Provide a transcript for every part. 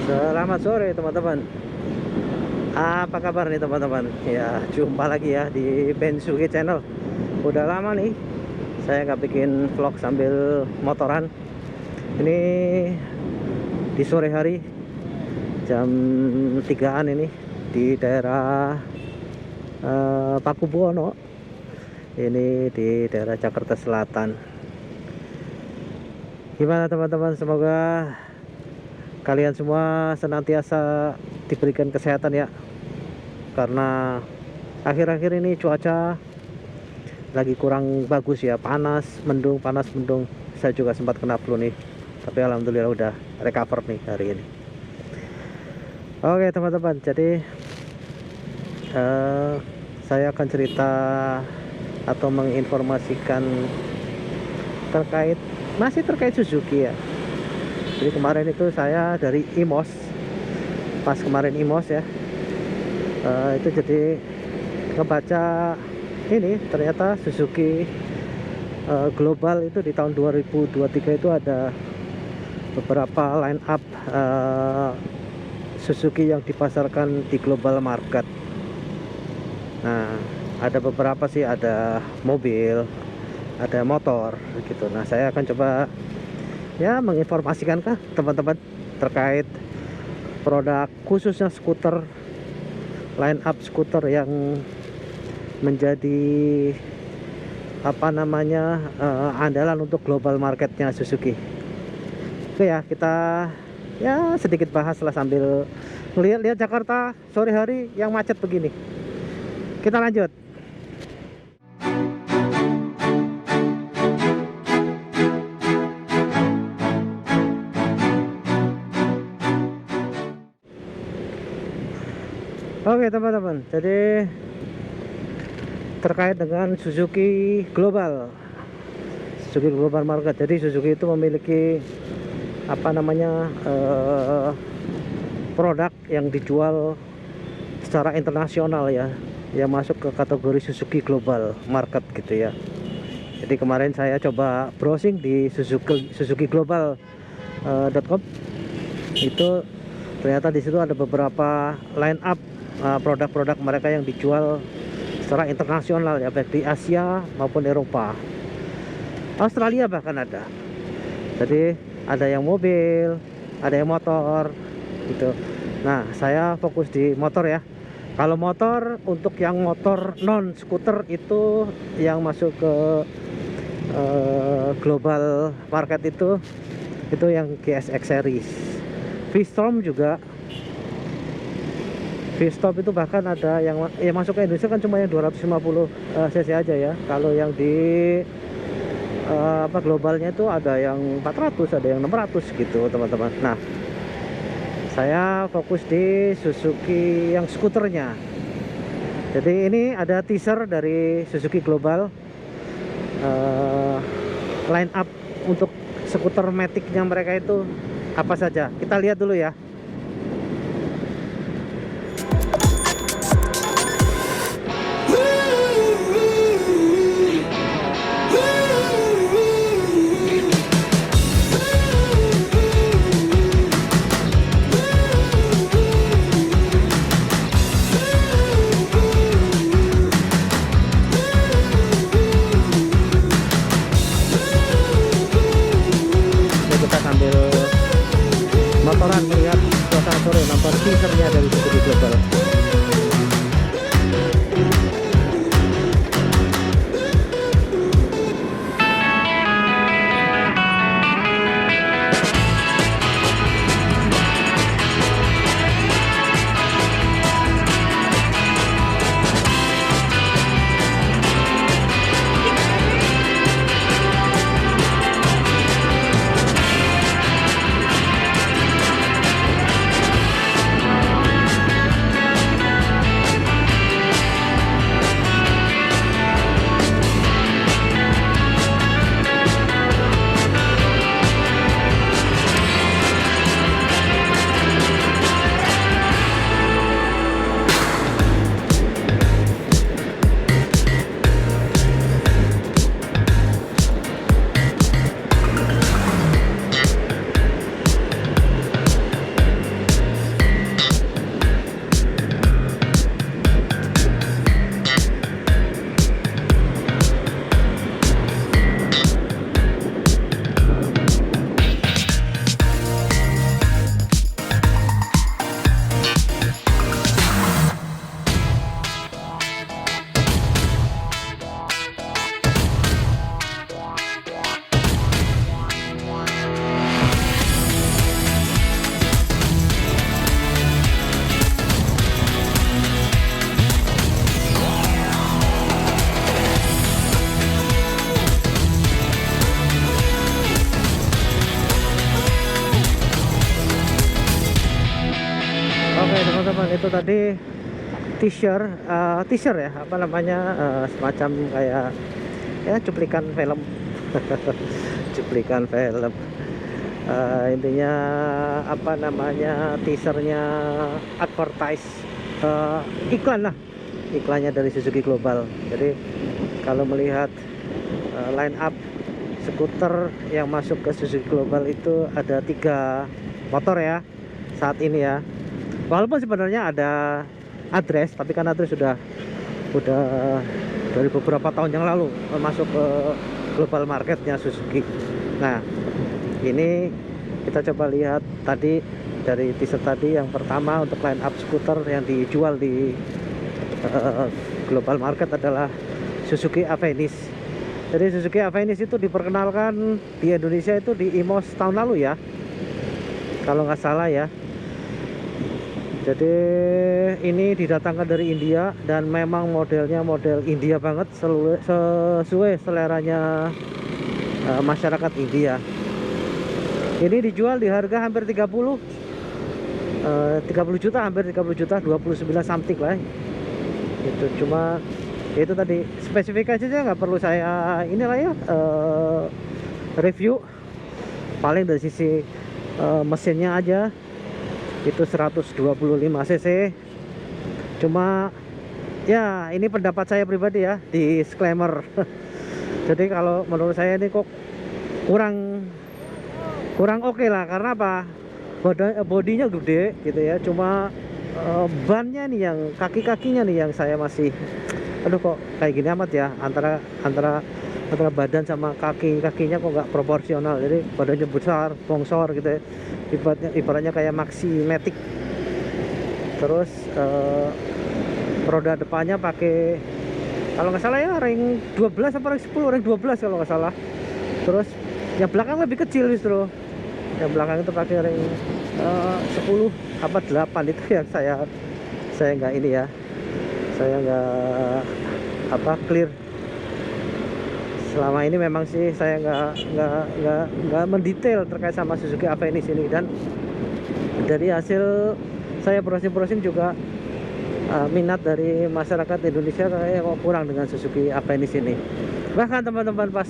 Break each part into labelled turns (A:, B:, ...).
A: Selamat sore teman-teman. Apa kabar nih teman-teman? Ya jumpa lagi ya di Bensugi Channel. Udah lama nih saya nggak bikin vlog sambil motoran. Ini di sore hari jam 3-an ini di daerah Pakubuwono. Ini di daerah Jakarta Selatan. Gimana teman-teman? Semoga kalian semua senantiasa diberikan kesehatan ya, karena akhir-akhir ini cuaca lagi kurang bagus ya, panas mendung. Saya juga sempat kena flu nih, tapi alhamdulillah udah recover nih hari ini. Oke teman-teman, jadi saya akan cerita atau menginformasikan masih terkait Suzuki ya. Jadi kemarin itu saya dari IMOS, pas kemarin IMOS ya, itu jadi ngebaca ini ternyata Suzuki global itu di tahun 2023 itu ada beberapa line up Suzuki yang dipasarkan di global market. Nah, ada beberapa sih, ada mobil, ada motor gitu. Nah, saya akan coba ya menginformasikan ke teman-teman terkait produk khususnya skuter, line up skuter yang menjadi andalan untuk global marketnya Suzuki. Oke ya, kita ya sedikit bahas lah sambil melihat Jakarta sore hari yang macet begini. Kita lanjut. Oke teman-teman, jadi terkait dengan Suzuki Global Market. Jadi Suzuki itu memiliki produk yang dijual secara internasional ya, yang masuk ke kategori Suzuki Global Market gitu ya. Jadi kemarin saya coba browsing di suzukiglobal.com. Itu ternyata di situ ada beberapa line up produk-produk mereka yang dijual secara internasional ya, baik di Asia maupun Eropa, Australia bahkan ada. Jadi ada yang mobil, ada yang motor gitu. Nah, saya fokus di motor ya. Kalau motor, untuk yang motor non skuter itu yang masuk ke global market itu yang GSX series. V-Storm juga, V-Stop itu bahkan ada yang masuk ke Indonesia kan cuma yang 250 cc aja ya. Kalau yang di globalnya itu ada yang 400, ada yang 600 gitu teman-teman. Nah, saya fokus di Suzuki yang skuternya. Jadi ini ada teaser dari Suzuki Global, line up untuk skuter matic-nya mereka itu apa saja. Kita lihat dulu ya. Kita sambil motoran melihat suasana sore, nonton teasernya dari Suzuki Global. teman-teman, itu tadi teaser ya, apa namanya, semacam kayak ya cuplikan film. Cuplikan film. Intinya apa namanya, teasernya, advertise, iklan lah, iklannya dari Suzuki Global. Jadi kalau melihat line up skuter yang masuk ke Suzuki Global itu ada 3 motor ya saat ini ya. Walaupun sebenarnya ada address, tapi kan address sudah dari beberapa tahun yang lalu masuk ke global marketnya Suzuki. Nah, ini kita coba lihat tadi dari teaser tadi. Yang pertama untuk line up skuter yang dijual di global market adalah Suzuki Avenis. Jadi Suzuki Avenis itu diperkenalkan di Indonesia itu di IMOS tahun lalu ya, kalau nggak salah ya. Jadi ini didatangkan dari India dan memang modelnya model India banget, sesuai seleranya masyarakat India. Ini dijual di harga hampir 30 juta, hampir 30 juta, 29 something lah. Itu cuma itu tadi spesifikasinya nggak perlu saya inilah ya, review. Paling dari sisi mesinnya aja itu 125 cc. Cuma ya ini pendapat saya pribadi ya, disclaimer. Jadi kalau menurut saya ini kok kurang oke lah. Karena apa, bodinya gede gitu ya, cuma bannya nih, yang kaki-kakinya nih yang saya masih, aduh kok kayak gini amat ya, antara badan sama kakinya kok nggak proporsional. Jadi badannya besar, bongsor gitu ya, ibaratnya kayak Maxi Matic. Terus roda depannya pakai, kalau nggak salah ya, ring 12 apa ring 10, ring 12 kalau nggak salah. Terus yang belakang lebih kecil justru, yang belakang itu pakai ring 10 apa 8. Itu yang saya nggak ini ya, saya nggak apa clear. Selama ini memang sih saya nggak mendetail terkait sama Suzuki Avenis ini, dan dari hasil saya browsing juga minat dari masyarakat Indonesia kayak kok kurang dengan Suzuki Avenis ini. Bahkan teman-teman pas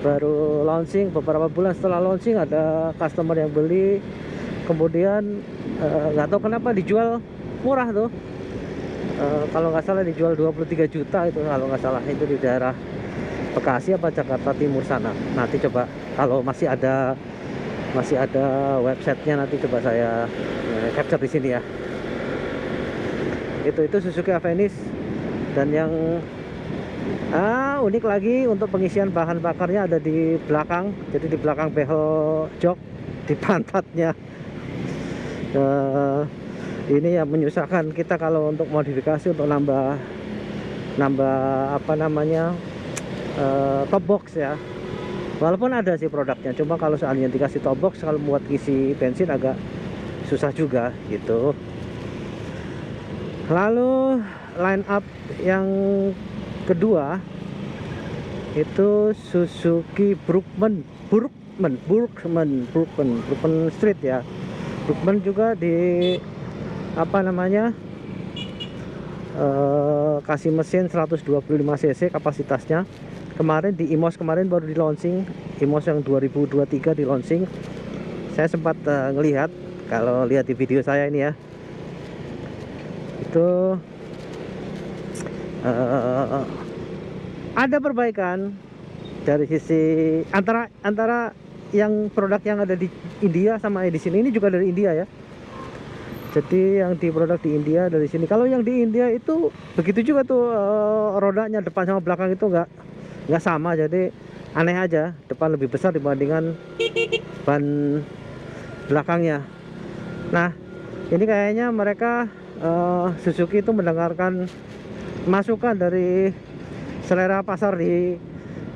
A: baru launching, beberapa bulan setelah launching ada customer yang beli, kemudian nggak tahu kenapa dijual murah tuh. Kalau nggak salah dijual 23 juta itu, kalau nggak salah itu di daerah Bekasi apa Jakarta Timur sana. Nanti coba kalau masih ada websitenya, nanti coba saya capture di sini ya. Itu Suzuki Avenis. Dan yang unik lagi, untuk pengisian bahan bakarnya ada di belakang. Jadi di belakang behel jok, di pantatnya. Ini yang menyusahkan kita kalau untuk modifikasi, untuk nambah apa namanya, top box ya. Walaupun ada sih produknya, cuma kalau seandainya dikasih top box, kalau buat isi bensin agak susah juga gitu. Lalu line up yang kedua itu Suzuki Brookman Street ya. Brookman juga di apa namanya, kasih mesin 125 cc kapasitasnya. Kemarin di IMOS baru di launching, IMOS yang 2023 di launching. Saya sempat ngelihat, kalau lihat di video saya ini ya, itu ada perbaikan dari sisi antara yang produk yang ada di India sama di sini. Ini juga dari India ya. Jadi yang di produk di India dari sini. Kalau yang di India itu begitu juga tuh, rodanya depan sama belakang itu nggak sama. Jadi aneh aja, depan lebih besar dibandingkan ban belakangnya. Nah, ini kayaknya mereka Suzuki itu mendengarkan masukan dari selera pasar di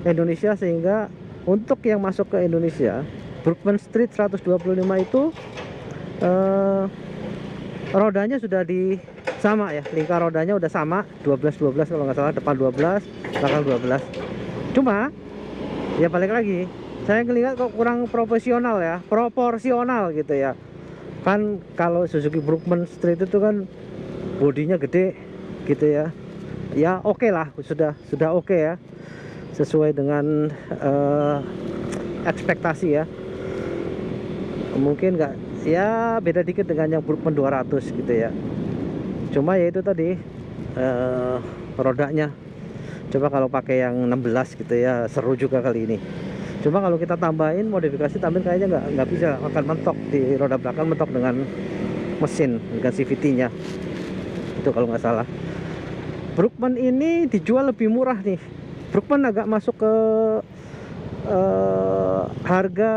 A: Indonesia, sehingga untuk yang masuk ke Indonesia, Brookman Street 125 itu rodanya sudah sama ya, lingkar rodanya udah sama, 12 kalau nggak salah, depan 12, belakang 12. Cuma ya balik lagi, saya ngelihat kok kurang proporsional gitu ya. Kan kalau Suzuki Brookman Street itu kan bodinya gede gitu ya. Ya oke lah, sudah oke ya, sesuai dengan ekspektasi ya. Mungkin nggak, ya beda dikit dengan yang Brookman 200 gitu ya. Cuma ya itu tadi rodanya, coba kalau pakai yang 16 gitu ya, seru juga kali ini. Cuma kalau kita tambahin modifikasi tambahin kayaknya nggak bisa, akan mentok di roda belakang, mentok dengan mesin, dengan CVT-nya itu kalau nggak salah. Brookman ini dijual lebih murah nih. Brookman agak masuk ke harga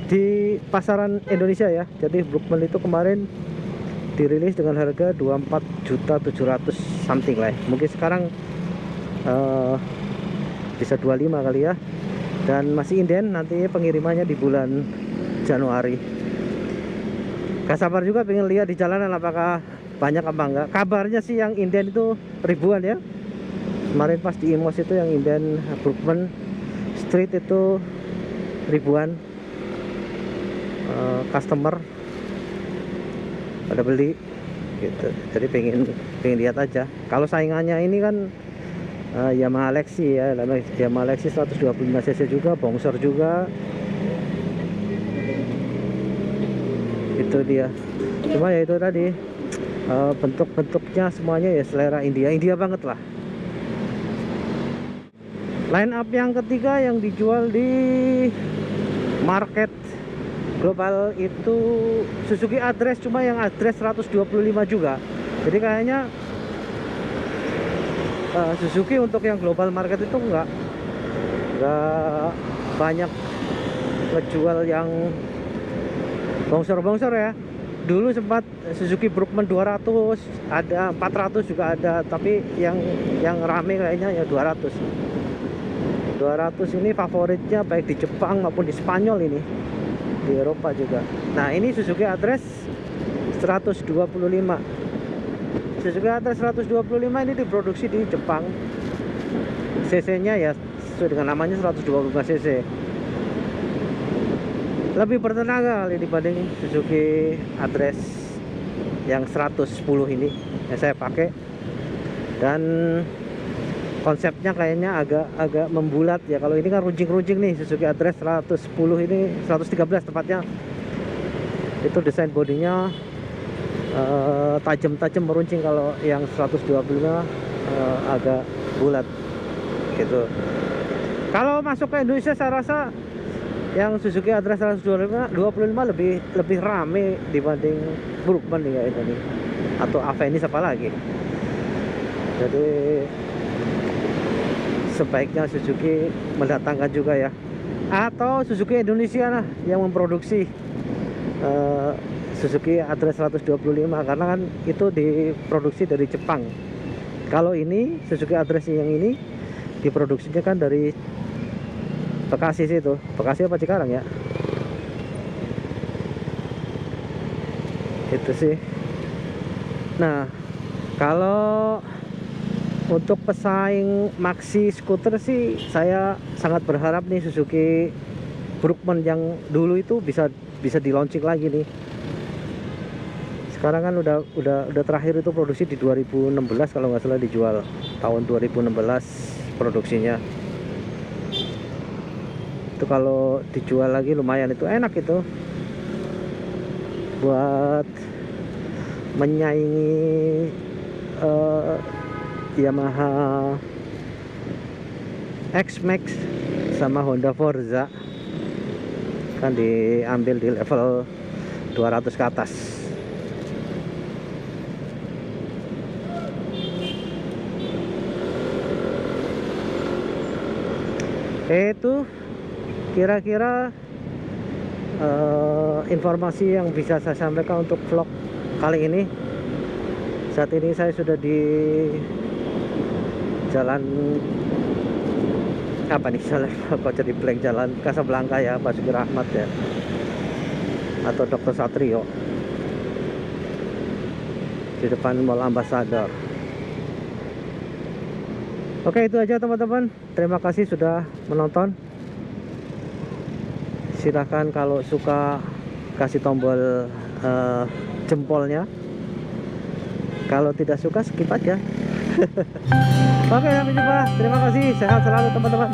A: di pasaran Indonesia ya. Jadi Brookman itu kemarin dirilis dengan harga 24.700.000 something lah ya. Mungkin sekarang bisa 25 kali ya. Dan masih inden, nanti pengirimannya di bulan Januari. Gak sabar juga pengen lihat di jalanan apakah banyak apa enggak. Kabarnya sih yang inden itu ribuan ya. Kemarin pas di Imos itu yang inden Brookman Street itu ribuan customer pada beli gitu. Jadi pengen lihat aja. Kalau saingannya ini kan Yamaha Lexi ya, Yamaha Lexi 125cc juga, bongsor juga. Itu dia. Cuma ya itu tadi bentuk-bentuknya semuanya ya selera India banget lah. Line up yang ketiga yang dijual di market global itu Suzuki Address, cuma yang Address 125 juga. Jadi kayaknya Suzuki untuk yang global market itu nggak banyak ngejual yang bongsor-bongsor ya. Dulu sempat Suzuki Brookman 200 ada, 400 juga ada, tapi yang rame kayaknya ya 200 ini favoritnya baik di Jepang maupun di Spanyol, ini di Eropa juga. Nah ini Suzuki Address 125. Suzuki Address 125 ini diproduksi di Jepang. CC nya ya sesuai dengan namanya 125 cc. Lebih bertenaga kali dibanding Suzuki Address yang 110 ini yang saya pakai. Dan konsepnya kayaknya agak membulat ya. Kalau ini kan runcing-runcing nih, Suzuki Address 110 ini 113 tepatnya. Itu desain bodinya tajam-tajam meruncing. Kalau yang 125 agak bulat gitu. Kalau masuk ke Indonesia saya rasa yang Suzuki Address 125 lebih rame dibanding Brookman ya ini, atau Avenis apa lagi. Jadi sebaiknya Suzuki mendatangkan juga ya, atau Suzuki Indonesia lah yang memproduksi Suzuki Address 125, karena kan itu diproduksi dari Jepang. Kalau ini Suzuki Address yang ini diproduksinya kan dari Bekasi situ. Bekasi apa Cikarang ya? Itu sih. Nah, kalau untuk pesaing maxi skuter sih saya sangat berharap nih Suzuki Brookman yang dulu itu bisa di launching lagi nih. Sekarang kan udah terakhir itu produksi di 2016 kalau nggak salah, dijual tahun 2016 produksinya. Itu kalau dijual lagi lumayan, itu enak itu buat menyaingi Yamaha X-Max sama Honda Forza. Kan diambil di level 200 ke atas. Itu kira-kira informasi yang bisa saya sampaikan untuk vlog kali ini. Saat ini saya sudah di jalan apa nih, jalan kok jadi blank, jalan Kasablanka ya, Basuki Rahmat ya, atau Dr. Satrio, di depan Mall Ambassador. Oke, itu aja teman-teman. Terima kasih sudah menonton. Silahkan kalau suka kasih tombol jempolnya. Kalau tidak suka skip aja. Oke, sampai jumpa. Terima kasih. Sehat selalu teman-teman.